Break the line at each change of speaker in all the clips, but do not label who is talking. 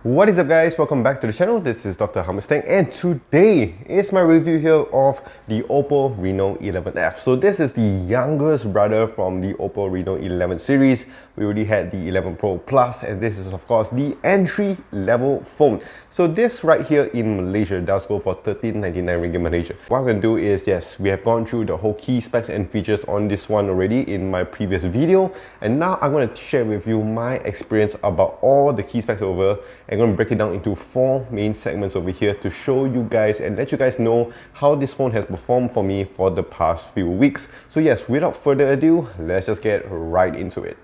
What is up guys, welcome back to the channel. This is Dr. Hammerstang and today is my review here of the OPPO Reno 11F. So this is the youngest brother from the OPPO Reno 11 series. We already had the 11 Pro Plus and this is of course the entry level phone. So this right here in Malaysia does go for 13.99 ringgit Malaysia. What I'm going to do is, yes, we have gone through the whole key specs and features on this one already in my previous video, and now I'm going to share with you my experience about all the key specs over. I'm going to break it down into 4 main segments over here to show you guys and let you guys know how this phone has performed for me for the past few weeks. So yes, without further ado, let's just get right into it.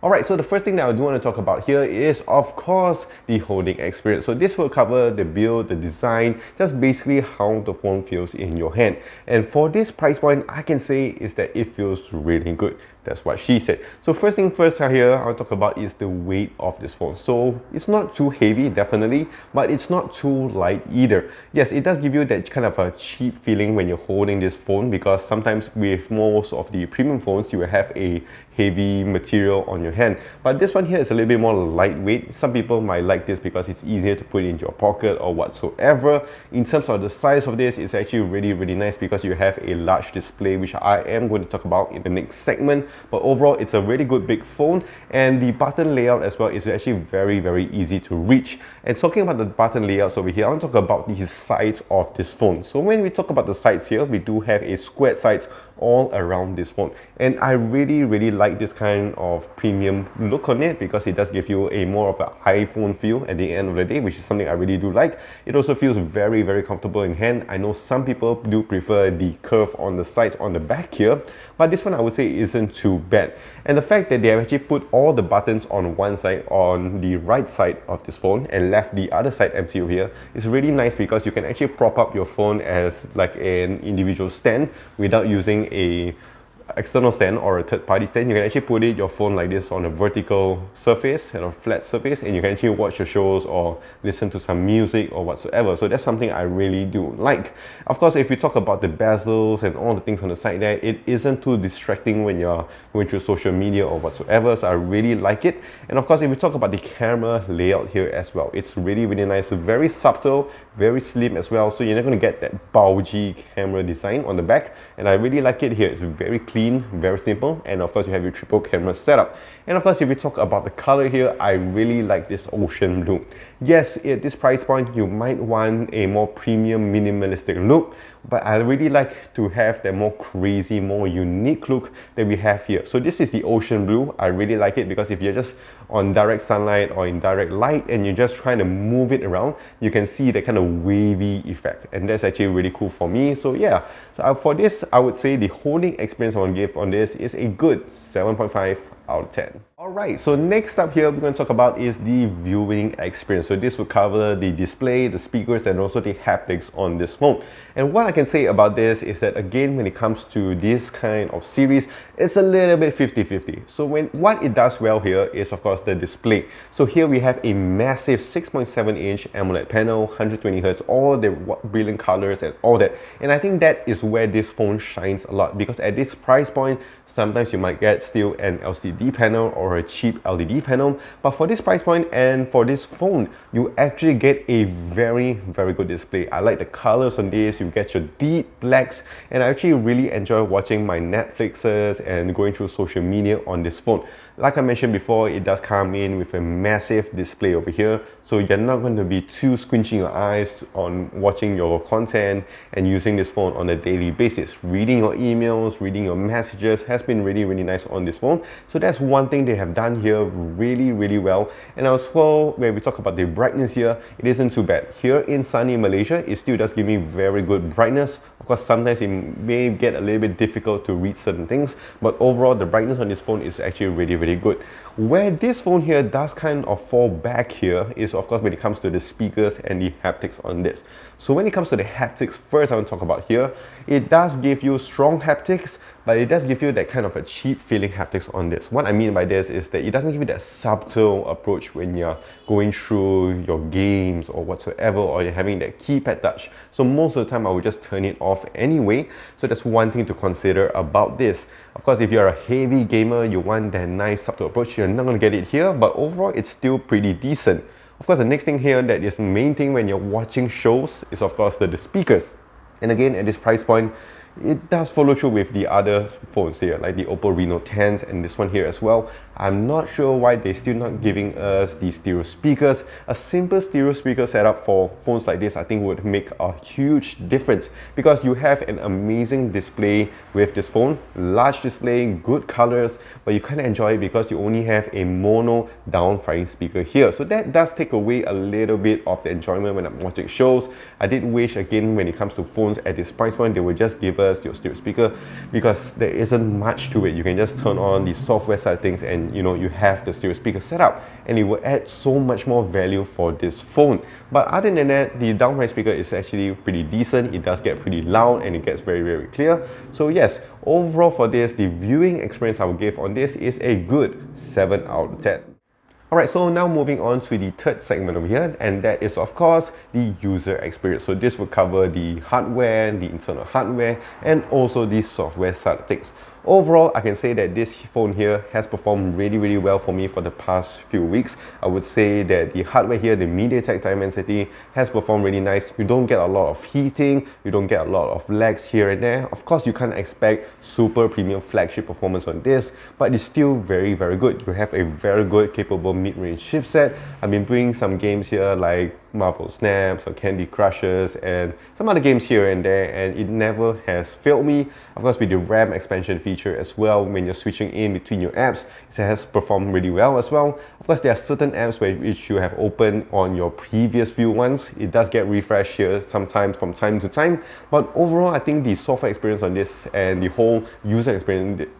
Alright, so the first thing that I do want to talk about here is of course the holding experience. So this will cover the build, the design, just basically how the phone feels in your hand. And for this price point, I can say is that it feels really good. That's what she said. So first thing first here, I'll talk about is the weight of this phone. So it's not too heavy, definitely, but it's not too light either. Yes, it does give you that kind of a cheap feeling when you're holding this phone, because sometimes with most of the premium phones, you will have a heavy material on your hand. But this one here is a little bit more lightweight. Some people might like this because it's easier to put in your pocket or whatsoever. In terms of the size of this, it's actually really nice because you have a large display, which I am going to talk about in the next segment. But overall, it's a really good big phone, and the button layout as well is actually very easy to reach. And talking about the button layouts over here, I want to talk about the sides of this phone. So when we talk about the sides here, we do have a squared sides all around this phone, and I really like this kind of premium look on it because it does give you a more of an iPhone feel at the end of the day, which is something I really do like. It also feels very comfortable in hand. I know some people do prefer the curve on the sides on the back here, but this one I would say isn't too bad. And the fact that they have actually put all the buttons on one side, on the right side of this phone, and left the other side empty over here is really nice because you can actually prop up your phone as like an individual stand without using a external stand or a third-party stand. You can actually put your phone like this on a vertical surface and a flat surface, and you can actually watch your shows or listen to some music or whatsoever. So that's something I really do like. Of course, if you talk about the bezels and all the things on the side there, it isn't too distracting when you're going through social media or whatsoever, so I really like it. And of course, if we talk about the camera layout here as well, it's really nice, very subtle, very slim as well, so you're not going to get that bulgy camera design on the back, and I really like it here. It's very clean, very simple, and of course you have your triple camera setup. And of course, if we talk about the color here, I really like this ocean blue. Yes, at this price point you might want a more premium minimalistic look, but I really like to have that more crazy, more unique look that we have here. So this is the ocean blue. I really like it because if you're just on direct sunlight or in direct light and you're just trying to move it around, you can see the kind of wavy effect, and that's actually really cool for me. So yeah, so for this, I would say the holding experience I want to give on this is a good 7.5 out of 10. Alright, so next up here we're going to talk about is the viewing experience. So this will cover the display, the speakers, and also the haptics on this phone. And what I can say about this is that, again, when it comes to this kind of series, it's a little bit 50-50. So what it does well here is of course the display. So here we have a massive 6.7-inch AMOLED panel, 120Hz, all the brilliant colors and all that. And I think that is where this phone shines a lot, because at this price point, sometimes you might get still an LCD panel or a cheap LED panel, but for this price point and for this phone, you actually get a very good display. I like the colors on this. You get your deep blacks, and I actually really enjoy watching my Netflixes and going through social media on this phone. Like I mentioned before, it does come in with a massive display over here, so you're not going to be too squinching your eyes on watching your content and using this phone on a daily basis. Reading your emails, reading your messages has been really nice on this phone. So that's one thing they have done here really well. And as well, when we talk about the brightness here, it isn't too bad. Here in sunny Malaysia, it still does give me very good brightness. Of course, sometimes it may get a little bit difficult to read certain things, but overall the brightness on this phone is actually really good. Where this phone here does kind of fall back here is of course when it comes to the speakers and the haptics on this. So when it comes to the haptics, first I want to talk about here, it does give you strong haptics, but it does give you that kind of a cheap feeling haptics on this. What I mean by this is that it doesn't give you that subtle approach when you're going through your games or whatsoever, or you're having that keypad touch. So most of the time I would just turn it off off anyway, so that's one thing to consider about this. Of course, if you're a heavy gamer, you want that nice subtle approach, you're not going to get it here, but overall it's still pretty decent. Of course, the next thing here that is the main thing when you're watching shows is of course the speakers. And again, at this price point, it does follow through with the other phones here, like the OPPO Reno 10s and this one here as well. I'm not sure why they're still not giving us the stereo speakers. A simple stereo speaker setup for phones like this I think would make a huge difference, because you have an amazing display with this phone, large display, good colors, but you can't enjoy it because you only have a mono down-firing speaker here. So that does take away a little bit of the enjoyment when I'm watching shows. I did wish, again, when it comes to phones at this price point, they would just give us your stereo speaker, because there isn't much to it. You can just turn on the software side of things and you have the stereo speaker set up, and it will add so much more value for this phone. But other than that, the downrange speaker is actually pretty decent. It does get pretty loud and it gets very, very clear. So yes, overall for this, the viewing experience I would give on this is a good 7 out of 10. Alright, so now moving on to the third segment over here, and that is of course the user experience. So this will cover the hardware, the internal hardware, and also the software side of things. Overall, I can say that this phone here has performed really, really well for me for the past few weeks. I would say that the hardware here, the MediaTek Dimensity, has performed really nice. You don't get a lot of heating, you don't get a lot of lags here and there. Of course, you can't expect super premium flagship performance on this, but it's still very, very good. You have a very good, capable mid-range chipset. I've been playing some games here like Marvel Snaps or Candy Crushes and some other games here and there, and it never has failed me. Of course, with the RAM expansion feature as well, when you're switching in between your apps, it has performed really well as well. Of course, there are certain apps which you have opened on your previous few ones. It does get refreshed here sometimes from time to time, but overall I think the software experience on this and the whole user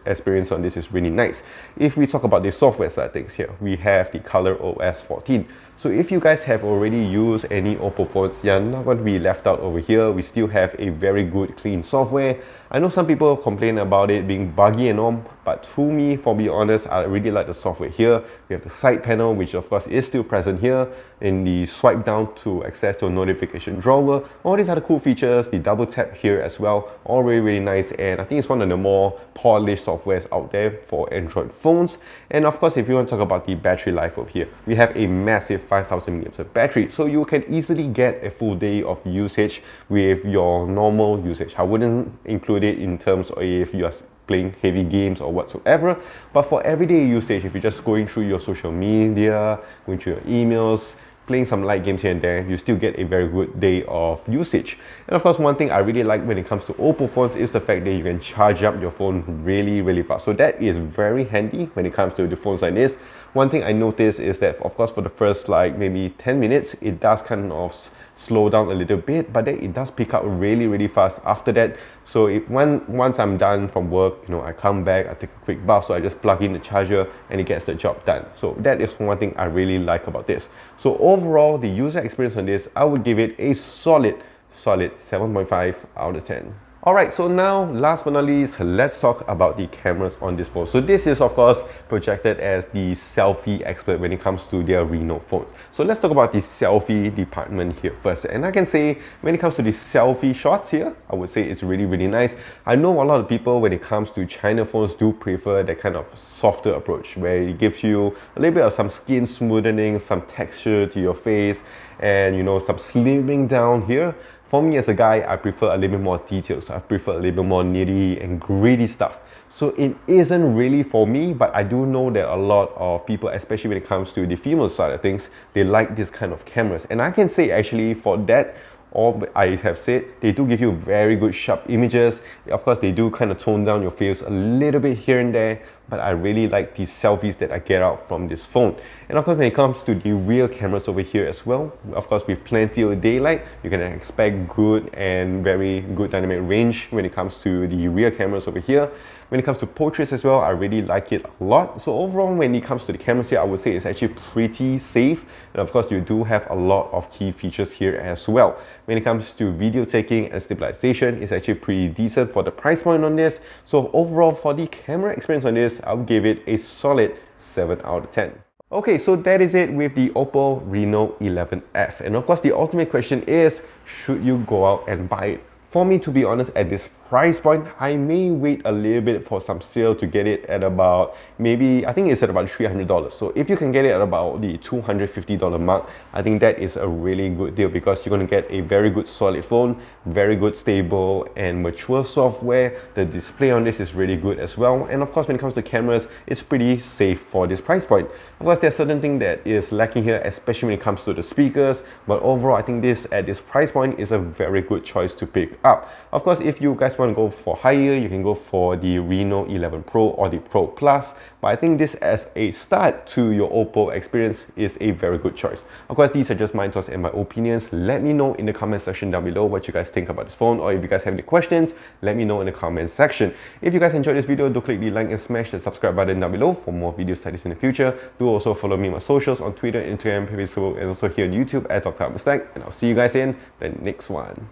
experience on this is really nice. If we talk about the software side of things here, we have the ColorOS 14. So if you guys have already used any OPPO phones, you're not going to be left out over here. We still have a very good, clean software. I know some people complain about it being buggy and all, but to me, for being honest, I really like the software here. We have the side panel, which of course is still present here, in the swipe down to access to a notification drawer. All these other cool features, the double tap here as well, all really, really nice, and I think it's one of the more polished softwares out there for Android phones. And of course, if you want to talk about the battery life over here, we have a massive 5000 mAh of battery, so you can easily get a full day of usage with your normal usage. I wouldn't include it in terms of if you are playing heavy games or whatsoever, but for everyday usage, if you're just going through your social media, going through your emails, playing some light games here and there, you still get a very good day of usage. And of course, one thing I really like when it comes to OPPO phones is the fact that you can charge up your phone really, really fast. So that is very handy when it comes to the phones like this. One thing I noticed is that, of course, for the first like maybe 10 minutes, it does kind of slow down a little bit, but then it does pick up really, really fast after that. So once I'm done from work, I come back, I take a quick bath, so I just plug in the charger and it gets the job done. So that is one thing I really like about this. So overall, the user experience on this, I would give it a solid 7.5 out of 10. Alright, so now last but not least, let's talk about the cameras on this phone. So this is of course projected as the selfie expert when it comes to their Reno phones. So let's talk about the selfie department here first. And I can say when it comes to the selfie shots here, I would say it's really, really nice. I know a lot of people when it comes to China phones do prefer that kind of softer approach where it gives you a little bit of some skin smoothing, some texture to your face, and some slimming down here. For me as a guy, I prefer a little bit more details. I prefer a little bit more nitty and gritty stuff. So it isn't really for me, but I do know that a lot of people, especially when it comes to the female side of things, they like this kind of cameras. And I can say actually for that, all I have said, they do give you very good sharp images. Of course, they do kind of tone down your face a little bit here and there, but I really like these selfies that I get out from this phone. And of course, when it comes to the rear cameras over here as well, of course, with plenty of daylight, you can expect good and very good dynamic range when it comes to the rear cameras over here. When it comes to portraits as well, I really like it a lot. So overall, when it comes to the cameras here, I would say it's actually pretty safe. And of course, you do have a lot of key features here as well. When it comes to video taking and stabilization, it's actually pretty decent for the price point on this. So overall, for the camera experience on this, I would give it a solid 7 out of 10. Okay, so that is it with the OPPO Reno 11F. And of course, the ultimate question is, should you go out and buy it? For me, to be honest, at this price point, I may wait a little bit for some sale to get it at about, maybe, I think it's at about $300. So if you can get it at about the $250 mark, I think that is a really good deal, because you're going to get a very good solid phone, very good stable and mature software. The display on this is really good as well, and of course when it comes to cameras, it's pretty safe for this price point. Of course, there's certain thing that is lacking here, especially when it comes to the speakers, but overall I think this at this price point is a very good choice to pick up. Of course, if you guys want to go for higher, you can go for the Reno 11 Pro or the Pro Plus, but I think this as a start to your OPPO experience is a very good choice. Of course, these are just my thoughts and my opinions. Let me know in the comment section down below what you guys think about this phone, or if you guys have any questions, let me know in the comment section. If you guys enjoyed this video, do click the like and smash the subscribe button down below for more videos like this in the future. Do also follow me on my socials on Twitter, Instagram, Facebook, and also here on YouTube at Dr. Stack, and I'll see you guys in the next one.